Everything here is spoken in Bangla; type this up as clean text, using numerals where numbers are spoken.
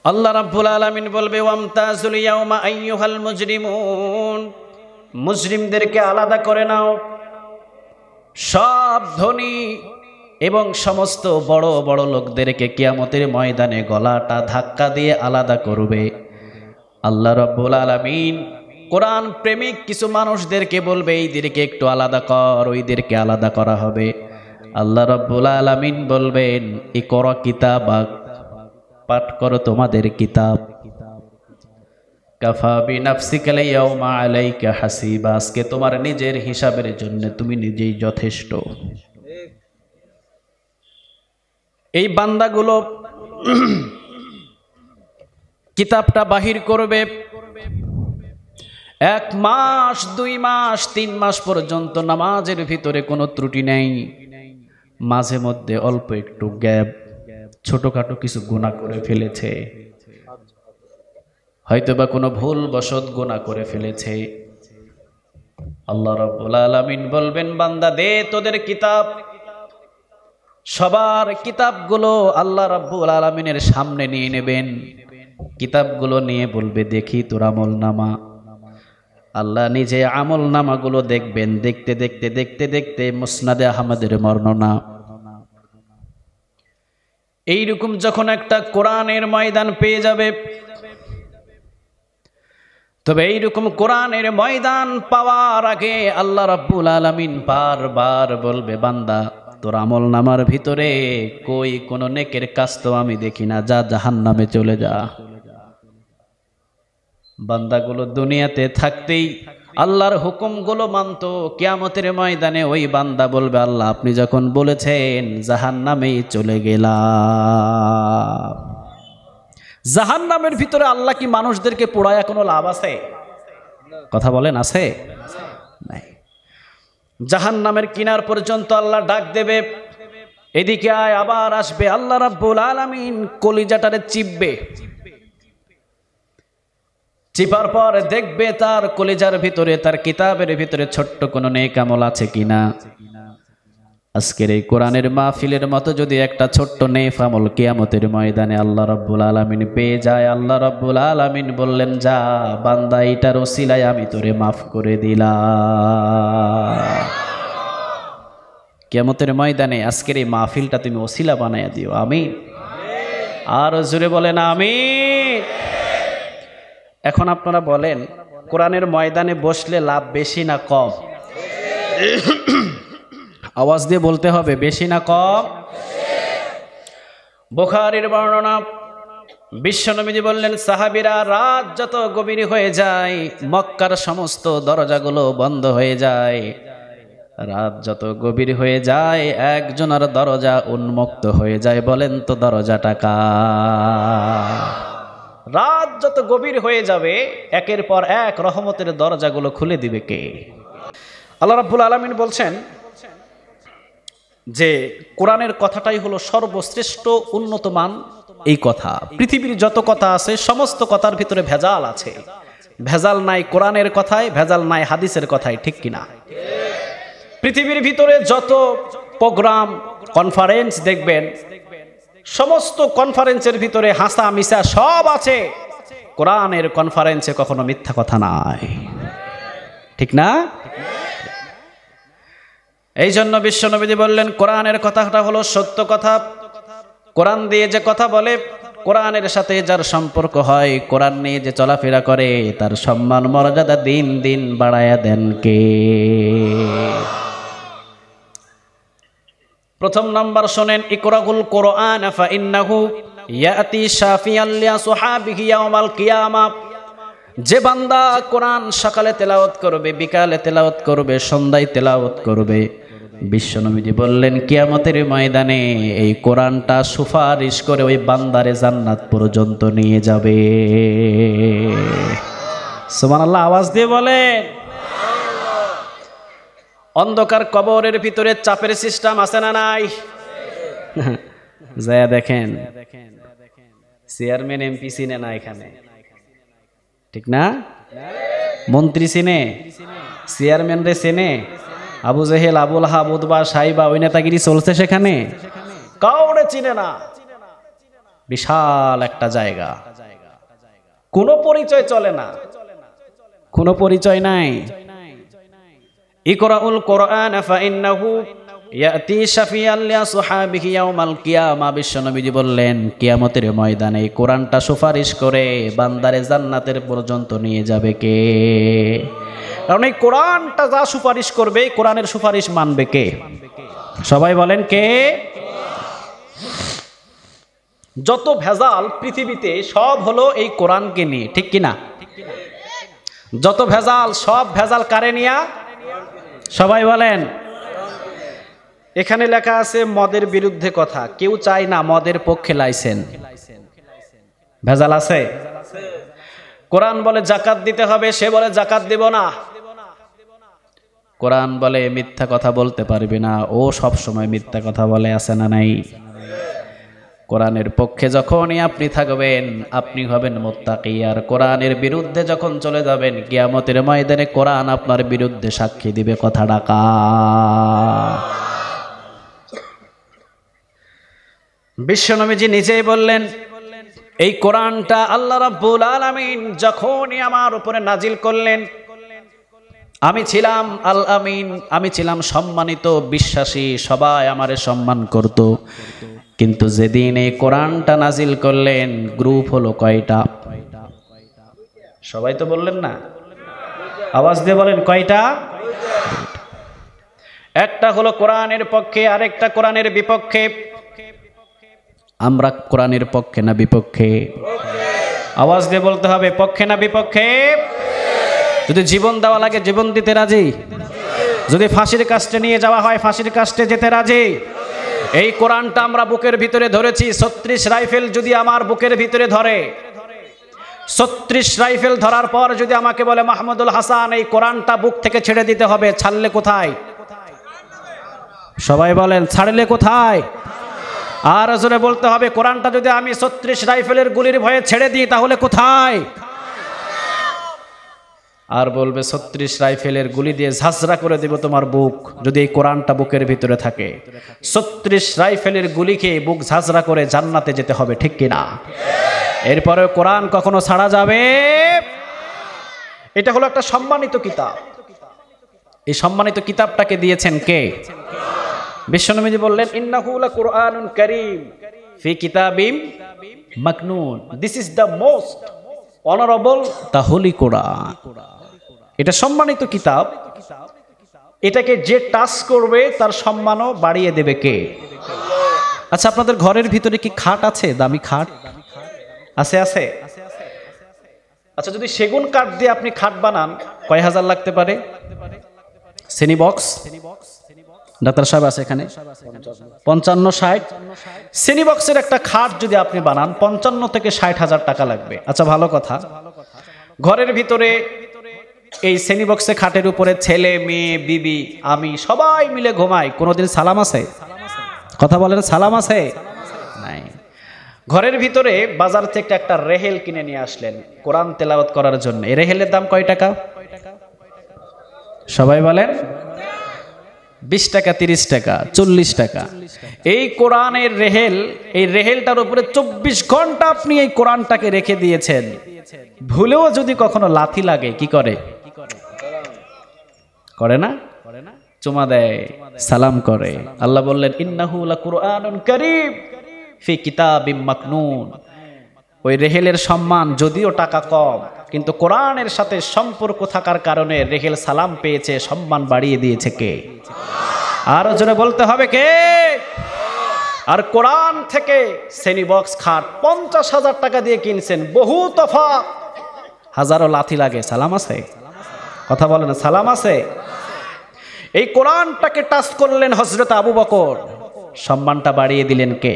আল্লাহ রাব্বুল আলামিন বলবে ওয়ামতাজুল ইয়াউমা আইয়ুহাল মুজরিমুন, মুজরিমদেরকে আলাদা করে নাও। সব ধনী এবং সমস্ত বড় বড় লোকদেরকে কিয়ামতের ময়দানে গলাটা ধাক্কা দিয়ে আলাদা করবে আল্লাহ রাব্বুল আলামিন। কোরআন প্রেমিক কিছু মানুষদেরকে বলবে এইদেরকে একটু আলাদা কর, ওইদেরকে আলাদা করা হবে। আল্লাহ রাব্বুল আলামিন বলবেন ইকরা কিতাবাক, পাঠ করো তোমাদের কিতাব। কাফা বিনাফসিকা ইয়াউমা আলাইকা হাসিবা, আজকে তোমার নিজের হিসাবের জন্য তুমি নিজেই যথেষ্ট। এই বান্দাগুলো কিতাবটা বাহির করবে। 1 মাস 2 মাস 3 মাস পর্যন্ত নামাজের ভিতরে কোনো ত্রুটি নেই, মাঝে মধ্যে অল্প একটু গ্যাপ, ছোটখাটো কিছু গুনাহ করে ফেলেছে, হয়তোবা কোনো ভুল বশত গুনাহ করে ফেলেছে। আল্লাহ রাব্বুল আলামিন বলবেন বান্দা দে তোদের কিতাব। সবার কিতাবগুলো আল্লাহ রাব্বুল আলামিনের সামনে নিয়ে নেবেন। কিতাবগুলো নিয়ে বলবে দেখি তোর আমলনামা। আল্লাহ নিজে আমলনামাগুলো দেখবেন। দেখতে দেখতে দেখতে দেখতে মুসনাদে আহমদের বর্ণনা, এইরকম যখন একটা কোরআনের ময়দান পেয়ে যাবে, তবে এইরকম কোরআনের ময়দান পাওয়ার আগে আল্লাহ রাব্বুল আলামিন বারবার বলবে বান্দা তোর আমলনামার ভিতরে কই কোনো নেকের কাজ তো আমি দেখি না, যা জাহান্নামে চলে যা। বান্দাগুলো দুনিয়াতে থাকতেই আল্লাহর হুকুমগুলো মানত, কিয়ামতের ময়দানে ওই বান্দা বলবে আল্লাহ আপনি যখন বলেছেন জাহান্নামেই চলে গেলাম। জাহান্নামের ভিতরে আল্লাহ কি মানুষদেরকে পোড়ায় কোনো লাভ আছে? কথা বলেন আছে? নাই। জাহান্নামের কিনার পর্যন্ত আল্লাহ ডাক দেবে, এদিকে আয়, আবার আসবে। আল্লাহ রাব্বুল আলামিন কলিজাটারে চিপবে, চিপার পর দেখবে তার কলিজার ভিতরে, তার কিতাবের ভিতরে ছোট্ট কোনো নেক আমল আছে কিনা। আজকের এই কোরআনের মাহফিলের মতো যদি একটা ছোট্ট নেক আমল কিয়ামতের ময়দানে আল্লাহ রাব্বুল আলামিন পেয়ে যায়, আল্লাহ রাব্বুল আলামিন বললেন যা বান্দা এটার ওসিলায় আমি তোরে মাফ করে দিলাম। কিয়ামতের ময়দানে আজকের এই মাহফিলটা তুমি ওসিলা বানায়া দিও, আমিন। আর জোরে বলেন আমিন। এখন আপনারা বলেন কোরআনের ময়দানে বসলে লাভ বেশি না কম? আওয়াজ দিয়ে বলতে হবে, বেশি না কম? বুখারীর বর্ণনা, বিশ্বনবীজি বললেন সাহাবীরা রাত যত গভীর হয়ে যায় মক্কার সমস্ত দরজাগুলো বন্ধ হয়ে যায়। রাত যত গভীর হয়ে যায় একজনের দরজা উন্মুক্ত হয়ে যায়। বলেন তো দরজাটা কার? রাত যত গভীর হয়ে যাবে একের পর এক রহমতের দরজাগুলো খুলে দিবে কে? আল্লাহ রাব্বুল আলামিন বলছেন যে কোরআনের কথাটাই হলো সর্বশ্রেষ্ঠ উন্নত মান। এই কথা, পৃথিবীর যত কথা আছে সমস্ত কথার ভিতরে ভেজাল আছে। ভেজাল নাই কোরআনের কথায়, ভেজাল নাই হাদিসের কথায়, ঠিক কিনা? পৃথিবীর ভিতরে যত প্রোগ্রাম কনফারেন্স দেখবেন, সমস্ত কনফারেন্সের ভিতরে হাসা মিশা সব আছে। কোরআনের কনফারেন্সে কখনো মিথ্যা কথা নাই, ঠিক না? এই জন্য বিশ্বনবী বললেন কোরআনের কথাটা হলো সত্য কথা। কোরআন দিয়ে যে কথা বলে, কোরআনের সাথে যার সম্পর্ক হয়, কোরআন নিয়ে যে চলাফেরা করে, তার সম্মান মর্যাদা দিন দিন বাড়ায়া দেন কে? প্রথম নাম্বার শোনেন, ইকরাউল কোরআন ফাইন্নাহু ইয়াতি শাফিয়ান লিআসহাবিহি ইয়াউমাল কিয়ামাহ। যে বান্দা কোরআন সকালে তেলাওয়াত করবে, বিকালে তেলাওয়াত করবে, সন্ধ্যায় তেলাওয়াত করবে, বিশ্বনবীজি বললেন কিয়ামতের ময়দানে এই কোরআনটা সুপারিশ করে ওই বান্দারে জান্নাত পর্যন্ত নিয়ে যাবে। সুবহানাল্লাহ, আওয়াজ দিয়ে বলেন। অন্ধকার কবরের ভিতরে চাপের সিস্টেম আছে না নাই? যায় দেখেন, চেয়ারম্যান এমপি চিনে না এখানে, ঠিক না? মন্ত্রী চিনে, চেয়ারম্যান রে চেনে, আবু জেহেল, আবুল আহাব, উতবা, সাইবা, ওই নেতাগিরি চলছে সেখানে, কাউরে চিনে না। বিশাল একটা জায়গা, কোনো পরিচয় চলে না, কোনো পরিচয় নাই। ইকরাউল কোরআন ফাইন্নাহু ইয়াতি শাফিয়াল লিআসহাবিহি ইয়াউমাল কিয়ামা। বিশ্বনবীজি বললেন, কিয়ামতের ময়দানে এই কোরআনটা সুপারিশ করে বান্দারে জান্নাতের পর্যন্ত নিয়ে যাবে কে? কারণ এই কোরআনটা যা সুপারিশ করবে, কোরআনের সুপারিশ মানবে কে? সবাই বলেন কে? যত ভেজাল পৃথিবীতে সব হলো এই কোরআনকে নিয়ে, ঠিক কিনা? যত ভেজাল, সব ভেজাল কারে নিয়া? সবাই বলেন। এখানে লেখা আছে মদের বিরুদ্ধে কথা, কেউ চায় না মদের পক্ষে লাইসেন্স। ভেজাল আছে? কোরআন বলে যাকাত দিতে হবে, সে বলে যাকাত দিব না। কোরআন বলে মিথ্যা কথা বলতে পারবি না, ও সব সময় মিথ্যা কথা বলে, আছে না নাই? কোরআনের পক্ষে যখনই আপনি থাকবেন, আপনি হবেন মুত্তাকি। আর কোরআনের বিরুদ্ধে যখন চলে যাবেন, কিয়ামতের ময়দানে কোরআন আপনার বিরুদ্ধে সাক্ষী দিবে কথা ডাকা। বিশ্বনবীজি নিজেই বললেন, এই কোরআনটা আল্লাহ রাব্বুল আলামিন যখনই আমার উপরে নাজিল করলেন, আমি ছিলাম আল আমিন, আমি ছিলাম সম্মানিত বিশ্বাসী, সবাই আমারে সম্মান করত। কিন্তু যেদিন এই কোরআনটা নাজিল করলেন, গ্রুপ হলো কয়টা? সবাই তো বললেন না, আওয়াজ দিয়ে বলেন কয়টা? একটা হলো কোরআনের পক্ষে, আরেকটা কোরআনের বিপক্ষে। আমরা কোরআনের পক্ষে না বিপক্ষে? আওয়াজ দিয়ে বলতে হবে, পক্ষে না বিপক্ষে? যদি জীবন দেওয়া লাগে জীবন দিতে রাজি, যদি ফাঁসির কাস্টে নিয়ে যাওয়া হয় ফাঁসির কাস্টে যেতে রাজি। এই কোরআনটা আমরা বুকের ভিতরে ধরেছি। 36 রাইফেল যদি আমার বুকের ভিতরে ধরে, 36 রাইফেল ধরার পর যদি আমাকে বলে মাহমুদুল হাসান এই কোরআনটা বুক থেকে ছেড়ে দিতে হবে, ছাড়লে কোথায়? সবাই বলেন ছাড়লে কোথায়? আর জোরে বলতে হবে, কোরআনটা যদি আমি 36 রাইফেলের গুলির ভয়ে ছেড়ে দিই তাহলে কোথায়? আর বলবে 36 রাইফেলের গুলি দিয়ে ঝাঁঝরা করে দেব তোমার বুক, যদি এই কোরআনটা বুকের ভিতরে থাকে। 36 রাইফেলের গুলিকে বুক ঝাঁঝরা করে জান্নাতে যেতে হবে, ঠিক কিনা? এরপরে কোরআন কখনো ছাড়া যাবে? এটা হলো একটা সম্মানিত কিতাব। এই সম্মানিত কিতাবটাকে দিয়েছেন কে? বিশ্বনবীজি বললেন, ইন্নাহু লাকুরআনুন কারীম ফি কিতাবিম মাকনুন। This is the most honourable, the holy Quran. এটা সম্মানিত কিতাব, এটাকে যে টাচ করবে তার সম্মানও বাড়িয়ে দেবে কে? আচ্ছা, আপনাদের ঘরের ভিতরে কি খাট আছে? দামি খাট আছে? আছে। আচ্ছা, যদি সেগুন কাঠ দিয়ে আপনি খাট বানান, কয় হাজার লাগতে পারে? শ্রেণী বক্স, ডাক্তার সাহেব আছে এখানে, 55-60 শ্রেণী বক্সের একটা খাট যদি আপনি বানান, 55 থেকে 60 হাজার টাকা লাগবে। আচ্ছা, ভালো কথা, ঘরের ভিতরে এই শ্রেণী বক্সে খাটের উপরে ছেলে মেয়ে বিবি আমি সবাই মিলে ঘুমাই, কোনোদিন সালাম আছে? কথা বলেন, সালাম আছে? নাই। ঘরের ভিতরে বাজার থেকে একটা রেহেল কিনে নিয়ে আসলেন কোরআন তেলাওয়াত করার জন্য। এই রেহেলের দাম কয় টাকা? সবাই বলেন। 20 টাকা, 30 টাকা, 40 টাকা। এই কোরআনের রেহেল, এই রেহেলটার উপরে 24 ঘন্টা আপনি এই কোরআনটাকে রেখে দিয়েছেন। ভুলেও যদি কখনো লাথি লাগে কি করে? করে না? চুমা দেয়, সালাম করে। আল্লাহ বললেন, ইন্নাহু লাকুরআনুন কারীম ফি কিতাবিম মাকনুন। ওই রেহেলের সম্মান যদিও টাকা কম, কিন্তু কোরআনের সাথে সম্পর্ক থাকার কারণে রেহেল সালাম পেয়েছে, সম্মান বাড়িয়ে দিয়েছে কে? আরো জোরে বলতে হবে কে? আর কোরআন থেকে শ্রেণী বক্স খাট 50,000 টাকা দিয়ে কিনছেন, বহু তফাৎ। হাজারো লাথি লাগে, সালাম আছে? কথা বলে না, সালাম আছে? এই কোরআনটাকে টাচ করলেন হযরত আবু বকর, সম্মানটা বাড়িয়ে দিলেন কে?